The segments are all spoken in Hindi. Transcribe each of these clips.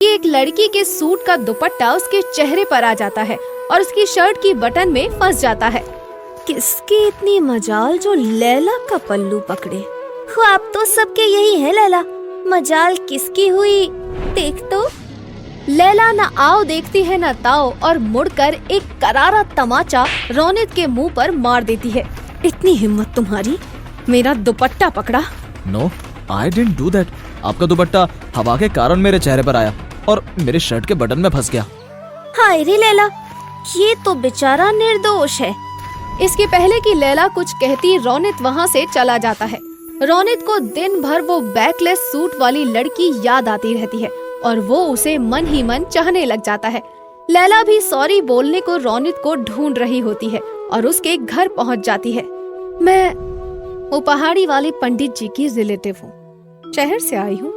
कि एक लड़की के सूट का दुपट्टा उसके चेहरे पर आ जाता है और उसकी शर्ट की बटन में फंस जाता है। किसकी इतनी मजाल जो लैला का पल्लू पकड़े। ख्वाब तो सबके यही है लैला, मजाल किसकी हुई देख तो। लैला न आओ देखती है न ताओ और मुड़कर एक करारा तमाचा रोनित के मुंह पर मार देती है। इतनी हिम्मत तुम्हारी, मेरा दुपट्टा पकड़ा। No, I didn't do that. आपका दुपट्टा हवा के कारण मेरे चेहरे पर आया और मेरे शर्ट के बटन में फंस गया। हाय रे लैला, ये तो बेचारा निर्दोष है। इसके पहले कि लैला कुछ कहती, रोनित वहाँ से चला जाता है। रोनित को दिन भर वो बैकलेस सूट वाली लड़की याद आती रहती है और वो उसे मन ही मन चाहने लग जाता है। लैला भी सॉरी बोलने को रोनित को ढूंढ रही होती है और उसके घर पहुंच जाती है। मैं वो पहाड़ी वाले पंडित जी की रिलेटिव हूँ, शहर से आई हूँ।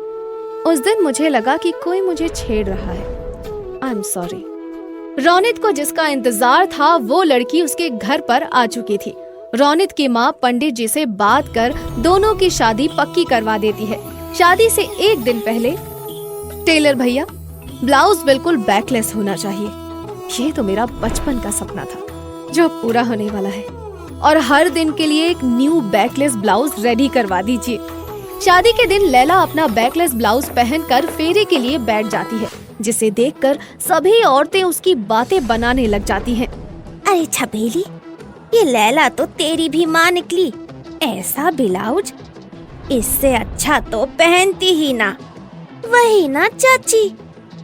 उस दिन मुझे लगा कि कोई मुझे छेड़ रहा है। I am sorry. रोनित को जिसका इंतजार था वो लड़की उसके घर पर आ चुकी थी। रोनित की माँ पंडित जी से बात कर दोनों की शादी पक्की करवा देती है। शादी से एक दिन पहले, टेलर भैया ब्लाउज बिल्कुल बैकलेस होना चाहिए। ये तो मेरा बचपन का सपना था जो पूरा होने वाला है, और हर दिन के लिए एक न्यू बैकलेस ब्लाउज रेडी करवा दीजिए। शादी के दिन लैला अपना बैकलेस ब्लाउज पहनकर फेरे के लिए बैठ जाती है, जिसे देखकर सभी औरतें उसकी बातें बनाने लग जाती हैं। अरे छबेली, ये लैला तो तेरी भी माँ निकली। ऐसा ब्लाउज इससे अच्छा तो पहनती ही ना। वही ना चाची,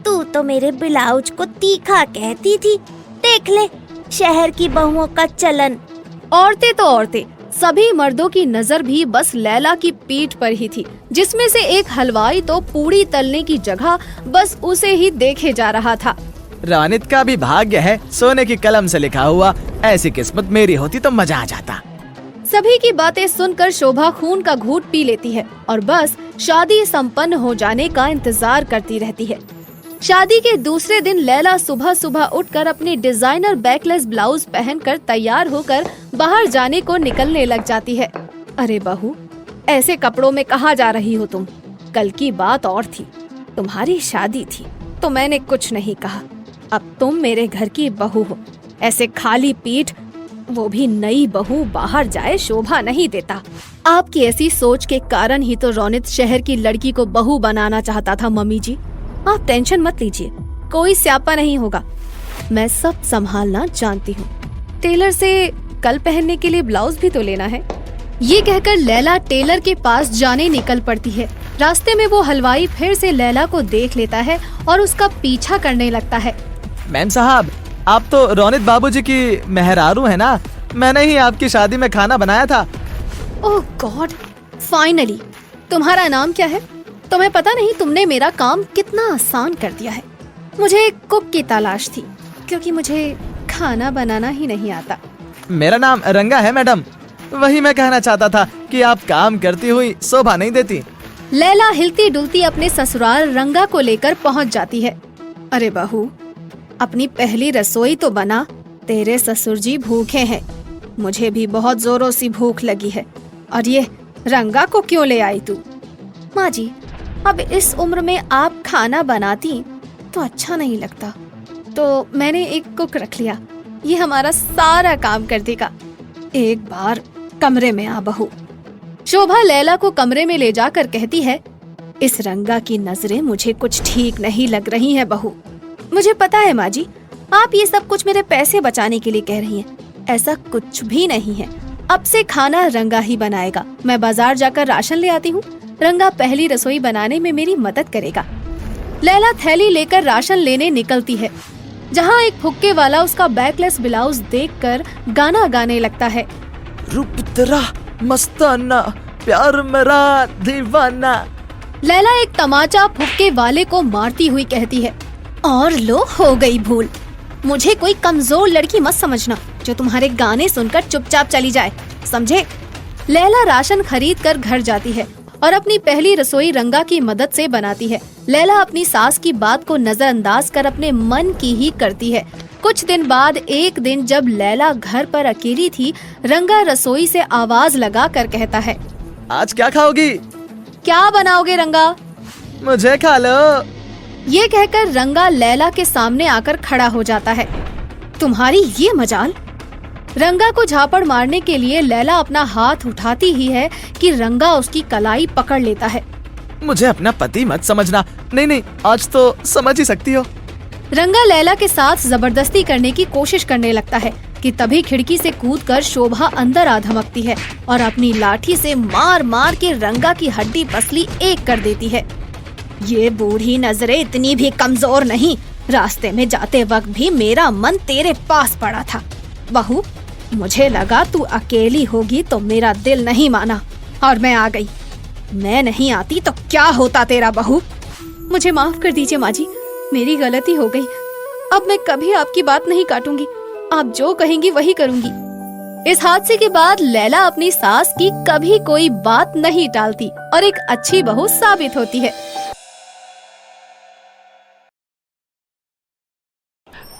तू तो मेरे ब्लाउज को तीखा कहती थी। देख ले शहर की बहुओं का चलन। औरतें तो औरतें, सभी मर्दों की नजर भी बस लैला की पीठ पर ही थी, जिसमें से एक हलवाई तो पूड़ी तलने की जगह बस उसे ही देखे जा रहा था। रोनित का भी भाग्य है सोने की कलम से लिखा हुआ। ऐसी किस्मत मेरी होती तो मजा आ जाता। सभी की बातें सुनकर शोभा खून का घूंट पी लेती है और बस शादी संपन्न हो जाने का इंतजार करती रहती है। शादी के दूसरे दिन लैला सुबह सुबह उठकर अपनी डिजाइनर बैकलेस ब्लाउज पहनकर तैयार होकर बाहर जाने को निकलने लग जाती है। अरे बहू, ऐसे कपड़ों में कहाँ जा रही हो तुम? कल की बात और थी, तुम्हारी शादी थी तो मैंने कुछ नहीं कहा। अब तुम मेरे घर की बहू हो। ऐसे खाली पीठ, वो भी नई बहू, बाहर जाए शोभा नहीं देता। आपकी ऐसी सोच के कारण ही तो रोनित शहर की लड़की को बहू बनाना चाहता था। मम्मी जी, आप टेंशन मत लीजिए, कोई स्यापा नहीं होगा। मैं सब संभालना जानती हूँ। टेलर से कल पहनने के लिए ब्लाउज भी तो लेना है। ये कहकर लैला टेलर के पास जाने निकल पड़ती है। रास्ते में वो हलवाई फिर से लैला को देख लेता है और उसका पीछा करने लगता है। मैम साहब, आप तो रोनित बाबूजी की मेहरारू है ना? मैंने ही आपकी शादी में खाना बनाया था। ओह गॉड, फाइनली। तुम्हारा नाम क्या है? तुम्हें पता नहीं तुमने मेरा काम कितना आसान कर दिया है। मुझे एक कुक की तलाश थी क्योंकि मुझे खाना बनाना ही नहीं आता। मेरा नाम रंगा है मैडम। वही मैं कहना चाहता था कि आप काम करती हुई शोभा नहीं देती। लैला हिलती डुलती अपने ससुराल रंगा को लेकर पहुंच जाती है। अरे बहू, अपनी पहली रसोई तो बना, तेरे ससुर जी भूखे हैं। मुझे भी बहुत जोरों सी भूख लगी है। और ये रंगा को क्यों ले आई तू? माँ जी, अब इस उम्र में आप खाना बनाती तो अच्छा नहीं लगता, तो मैंने एक कुक रख लिया। ये हमारा सारा काम कर देगा। एक बार कमरे में आ बहू। शोभा लैला को कमरे में ले जाकर कहती है, इस रंगा की नजरें मुझे कुछ ठीक नहीं लग रही हैं बहू। मुझे पता है माँ जी, आप ये सब कुछ मेरे पैसे बचाने के लिए कह रही हैं। ऐसा कुछ भी नहीं है। अब से खाना रंगा ही बनाएगा। मैं बाजार जाकर राशन ले आती हूँ। रंगा पहली रसोई बनाने में मेरी मदद करेगा। लैला थैली लेकर राशन लेने निकलती है, जहाँ एक फुक्के वाला उसका बैकलेस ब्लाउज देखकर गाना गाने लगता है। रूप तेरा मस्ताना, प्यार मेरा दीवाना। लैला एक तमाचा फुक्के वाले को मारती हुई कहती है, और लो हो गई भूल। मुझे कोई कमजोर लड़की मत समझना जो तुम्हारे गाने सुनकर चुपचाप चली जाए, समझे? लैला राशन खरीद कर घर जाती है और अपनी पहली रसोई रंगा की मदद से बनाती है। लैला अपनी सास की बात को नजरअंदाज कर अपने मन की ही करती है। कुछ दिन बाद एक दिन जब लैला घर पर अकेली थी, रंगा रसोई से आवाज लगा कर कहता है, आज क्या खाओगी? क्या बनाओगे रंगा? मुझे खा लो। ये कहकर रंगा लैला के सामने आकर खड़ा हो जाता है। तुम्हारी ये मजाल। रंगा को झापड़ मारने के लिए लैला अपना हाथ उठाती ही है कि रंगा उसकी कलाई पकड़ लेता है। मुझे अपना पति मत समझना। नहीं नहीं, आज तो समझ ही सकती हो। रंगा लैला के साथ जबरदस्ती करने की कोशिश करने लगता है कि तभी खिड़की से कूदकर शोभा अंदर आ धमकती है और अपनी लाठी से मार मार के रंगा की हड्डी पसली एक कर देती है। ये बूढ़ी नजरें इतनी भी कमजोर नहीं। रास्ते में जाते वक्त भी मेरा मन तेरे पास पड़ा था। बहू, मुझे लगा तू अकेली होगी तो मेरा दिल नहीं माना और मैं आ गई। मैं नहीं आती तो क्या होता तेरा बहू। मुझे माफ कर दीजिए माँ जी, मेरी गलती हो गई। अब मैं कभी आपकी बात नहीं काटूंगी। आप जो कहेंगी वही करूंगी। इस हादसे के बाद लैला अपनी सास की कभी कोई बात नहीं टालती और एक अच्छी बहू साबित होती है।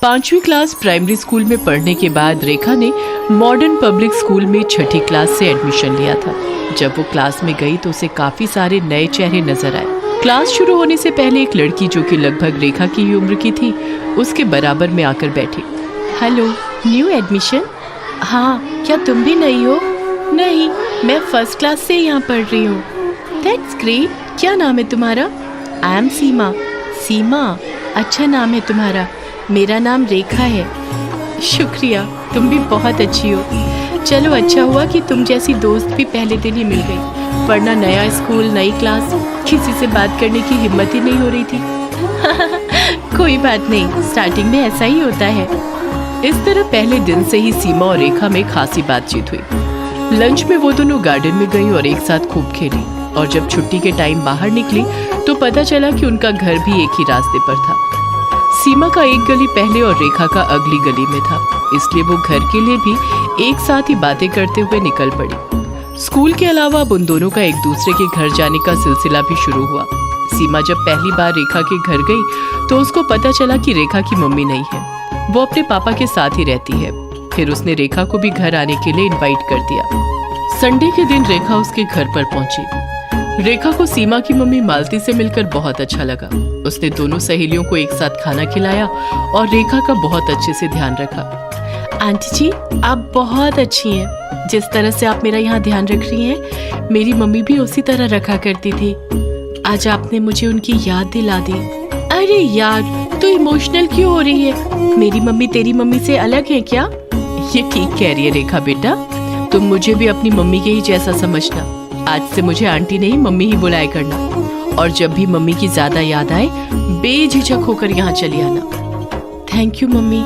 5वीं क्लास प्राइमरी स्कूल में पढ़ने के बाद रेखा ने मॉडर्न पब्लिक स्कूल में 6ठी क्लास से एडमिशन लिया था। जब वो क्लास में गई तो उसे काफी सारे नए चेहरे नजर आए। क्लास शुरू होने से पहले एक लड़की जो कि लगभग रेखा की ही उम्र की थी, उसके बराबर में आकर बैठी। Hello, new admission? हाँ, क्या तुम भी नई हो? नहीं, मैं फर्स्ट क्लास से यहाँ पढ़ रही हूँ। That's great. क्या नाम है तुम्हारा? आई एम सीमा। सीमा, अच्छा नाम है तुम्हारा। मेरा नाम रेखा है। शुक्रिया, तुम भी बहुत अच्छी हो। चलो, अच्छा हुआ कि तुम जैसी दोस्त भी पहले दिन ही मिल गई, वरना नया स्कूल, नई क्लास, किसी से बात करने की हिम्मत ही नहीं हो रही थी। कोई बात नहीं, स्टार्टिंग में ऐसा ही होता है। इस तरह पहले दिन से ही सीमा और रेखा में खासी बातचीत हुई। लंच में वो दोनों गार्डन में गई और एक साथ खूब खेली, और जब छुट्टी के टाइम बाहर निकली तो पता चला कि उनका घर भी एक ही रास्ते पर था। सीमा का एक गली पहले और रेखा का अगली गली में था, इसलिए वो घर के लिए भी एक साथ ही बातें करते हुए निकल पड़ी। स्कूल के अलावा अब उन दोनों का एक दूसरे के घर जाने का सिलसिला भी शुरू हुआ। सीमा जब पहली बार रेखा के घर गई तो उसको पता चला कि रेखा की मम्मी नहीं है, वो अपने पापा के साथ ही रहती है। फिर उसने रेखा को भी घर आने के लिए इनवाइट कर दिया। संडे के दिन रेखा उसके घर पर पहुंची। रेखा को सीमा की मम्मी मालती से मिलकर बहुत अच्छा लगा। उसने दोनों सहेलियों को एक साथ खाना खिलाया और रेखा का बहुत अच्छे से ध्यान रखा। आंटी जी, आप बहुत अच्छी हैं। जिस तरह से आप मेरा यहाँ ध्यान रख रही हैं, मेरी मम्मी भी उसी तरह रखा करती थी। आज आपने मुझे उनकी याद दिला दी। अरे यार, तो इमोशनल क्यों हो रही है? मेरी मम्मी तेरी मम्मी से अलग है क्या? ये ठीक कह रही है रेखा बेटा, तुम मुझे भी अपनी मम्मी के ही जैसा समझना। आज से मुझे आंटी नहीं, मम्मी ही बुलाया करना, और जब भी मम्मी की ज्यादा याद आए बेझिझक होकर यहाँ चली आना। Thank you mummy.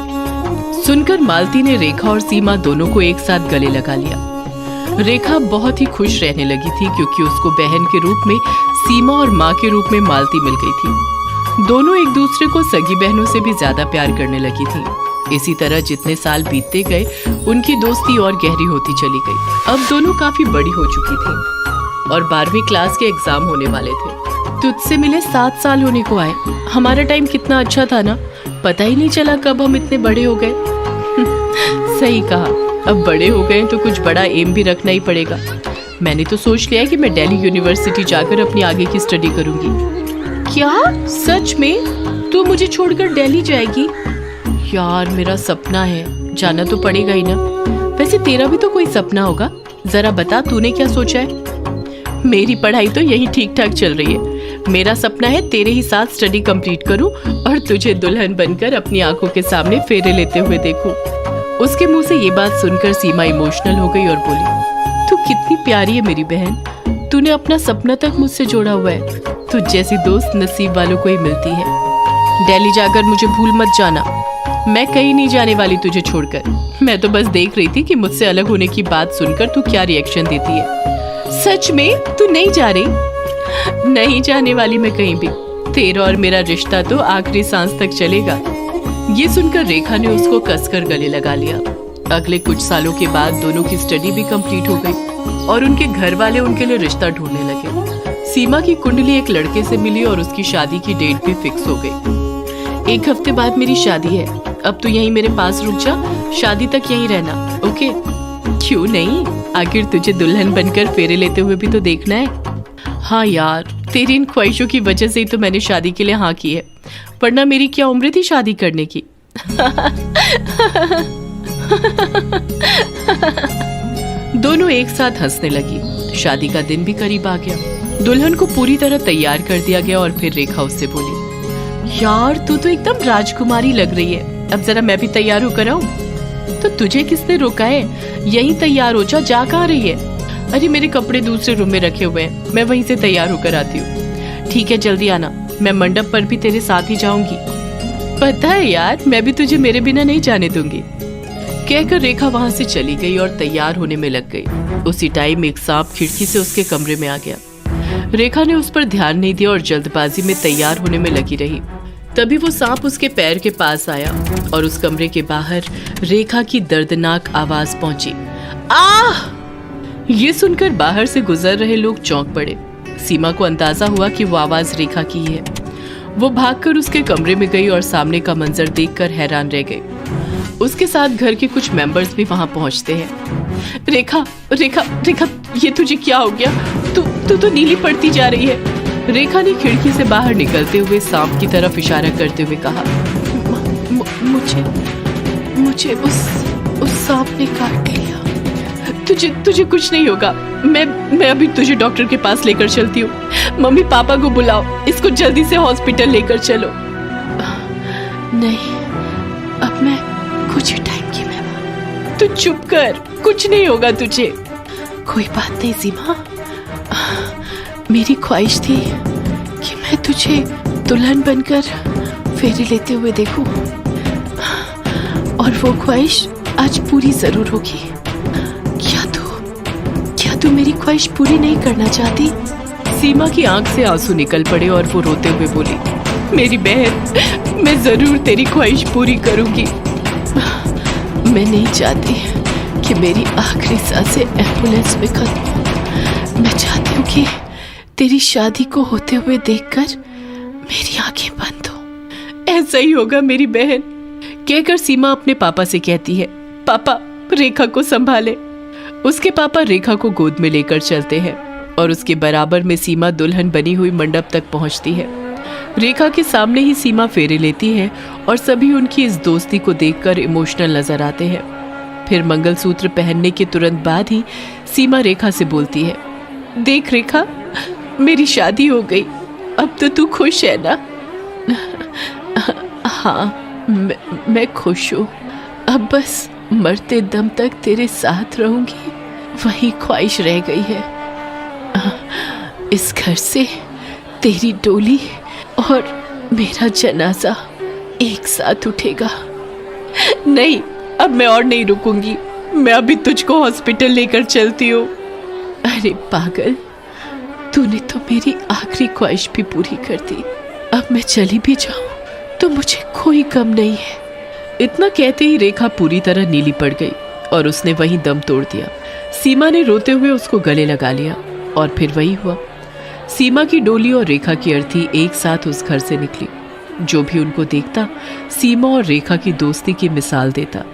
सुनकर मालती ने रेखा और सीमा दोनों को एक साथ गले लगा लिया। रेखा बहुत ही खुश रहने लगी थी क्योंकि उसको बहन के रूप में सीमा और माँ के रूप में मालती मिल गई थी। दोनों एक दूसरे को सगी बहनों से भी ज्यादा प्यार करने लगी थी। इसी तरह जितने साल बीतते गए उनकी दोस्ती और गहरी होती चली गई। अब दोनों काफी बड़ी हो चुकी थी और 12वीं क्लास के एग्जाम होने वाले थे। तुझसे मिले 7 साल होने को आए। हमारा टाइम कितना अच्छा था ना, पता ही नहीं चला कब हम इतने बड़े हो गए। सही कहा, अब बड़े हो गए तो कुछ बड़ा एम भी रखना ही पड़ेगा। मैंने तो सोच लिया है कि मैं दिल्ली यूनिवर्सिटी जाकर अपनी आगे की स्टडी करूंगी। क्या सच में? तू मुझे छोड़कर दिल्ली जाएगी? यार, मेरा सपना है, जाना तो पड़ेगा ही ना। वैसे तेरा भी तो कोई सपना होगा, जरा बता तूने क्या सोचा है? मेरी पढ़ाई तो यही ठीक ठाक चल रही है। मेरा सपना है तेरे ही साथ स्टडी कंप्लीट करूं और तुझे दुल्हन बनकर अपनी आंखों के सामने फेरे लेते हुए देखूं। उसके मुंह से ये बात सुनकर सीमा इमोशनल हो गई और बोली, तू कितनी प्यारी है मेरी बहन। तूने अपना सपना तक मुझसे जोड़ा हुआ है। तुझ जैसी दोस्त नसीब वालों को ही मिलती है। दिल्ली जाकर मुझे भूल मत जाना। मैं कहीं नहीं जाने वाली तुझे छोड़कर। मैं तो बस देख रही थी कि मुझसे अलग होने की बात सुनकर तू क्या रिएक्शन देती है। सच में तू नहीं जा रही? नहीं जाने वाली मैं कहीं भी। तेरा और मेरा रिश्ता तो आखिरी सांस तक चलेगा। ये सुनकर रेखा ने उसको कसकर गले लगा लिया। अगले कुछ सालों के बाद दोनों की स्टडी भी कंप्लीट हो गई और उनके घर वाले उनके लिए रिश्ता ढूंढने लगे। सीमा की कुंडली एक लड़के से मिली और उसकी शादी की डेट भी फिक्स हो गई। 1 हफ्ते बाद मेरी शादी है। अब तू यहीं मेरे पास रुक जा, शादी तक यहीं रहना, ओके? क्यों नहीं, आखिर तुझे दुल्हन बनकर फेरे लेते हुए भी तो देखना है। हाँ यार, तेरी इन ख्वाहिशों की वजह से ही तो मैंने शादी के लिए हाँ की है, वरना मेरी क्या उम्र थी शादी करने की। दोनों एक साथ हंसने लगी। शादी का दिन भी करीब आ गया। दुल्हन को पूरी तरह तैयार कर दिया गया और फिर रेखा उससे बोली, यार तू तो एकदम राजकुमारी लग रही है, अब जरा मैं भी तैयार होकर आऊं? तो तुझे किसने रोका है? यहीं तैयार हो जा कहाँ रही है? अरे मेरे कपड़े दूसरे रूम में रखे हुए हैं, मैं वहीं से तैयार होकर आती हूँ। ठीक है जल्दी आना, मैं मंडप पर भी तेरे साथ ही जाऊंगी। पता है यार, मैं भी तुझे मेरे बिना नहीं जाने दूंगी। कहकर रेखा वहां से चली गई और तैयार होने में लग गई। उसी टाइम एक सांप खिड़की से उसके कमरे में आ गया। रेखा ने उस पर ध्यान नहीं दिया और जल्दबाजी में तैयार होने में लगी रही। तभी वो सांप उसके पैर के पास आया और उस कमरे के बाहर रेखा की दर्दनाक आवाज पहुंची, आह! ये सुनकर बाहर से गुजर रहे लोग चौंक पड़े। सीमा को अंदाजा हुआ कि वो आवाज रेखा की है। वो भागकर उसके कमरे में गई और सामने का मंजर देखकर हैरान रह गई। उसके साथ घर के कुछ मेंबर्स भी वहां पहुंचते हैं। रेखा रेखा रेखा, ये तुझे क्या हो गया? तू तो नीली पड़ती जा रही है। रेखा ने खिड़की से बाहर निकलते हुए सांप की तरफ इशारा करते हुए कहा, मुझे उस सांप ने काट लिया। तुझे कुछ नहीं होगा। मैं अभी तुझे डॉक्टर के पास लेकर चलती हूँ। मम्मी पापा को बुलाओ, इसको जल्दी से हॉस्पिटल लेकर चलो। नहीं, अब मैं कुछ ही टाइम की मेहमान। तू चुप कर, कुछ नहीं होगा तुझे। कोई बात नहीं सीमा, मेरी ख्वाहिश थी कि मैं तुझे दुल्हन बनकर फेरे लेते हुए देखूं, और वो ख्वाहिश आज पूरी जरूर होगी। क्या तू मेरी ख्वाहिश पूरी नहीं करना चाहती? सीमा की आंख से आंसू निकल पड़े और वो रोते हुए बोली, मेरी बहन, मैं जरूर तेरी ख्वाहिश पूरी करूंगी। मैं नहीं चाहती कि मेरी आखिरी सांसें एम्बुलेंस में खत्म हो। मैं चाहती हूँ कि तेरी शादी को होते हुए देखकर मेरी आंखें बंद हो। ऐसा ही होगा मेरी बहन, कहकर सीमा अपने पापा से कहती है, पापा रेखा को संभाले। उसके पापा रेखा को गोद में लेकर चलते हैं और उसके बराबर में सीमा दुल्हन बनी हुई मंडप तक पहुंचती है। रेखा के सामने ही सीमा फेरे लेती है और सभी उनकी इस दोस्ती को देखकर इमोशनल नजर आते हैं। फिर मंगलसूत्र पहनने के तुरंत बाद ही सीमा रेखा से बोलती है, देख रेखा, मेरी शादी हो गई, अब तो तू खुश है ना? हाँ, मैं खुश हूँ। अब बस मरते दम तक तेरे साथ रहूंगी, वही ख्वाहिश रह गई है। इस घर से तेरी डोली और मेरा जनाजा एक साथ उठेगा। नहीं, अब मैं और नहीं रुकूंगी, मैं अभी तुझको हॉस्पिटल लेकर चलती हूँ। अरे पागल, तूने तो मेरी आखिरी ख्वाहिश भी पूरी कर दी। अब मैं चली भी जाऊं तो मुझे कोई गम नहीं है। इतना कहते ही रेखा पूरी तरह नीली पड़ गई और उसने वहीं दम तोड़ दिया। सीमा ने रोते हुए उसको गले लगा लिया और फिर वही हुआ। सीमा की डोली और रेखा की अर्थी एक साथ उस घर से निकली। जो भी उनको देखता सीमा और रेखा की दोस्ती की मिसाल देता।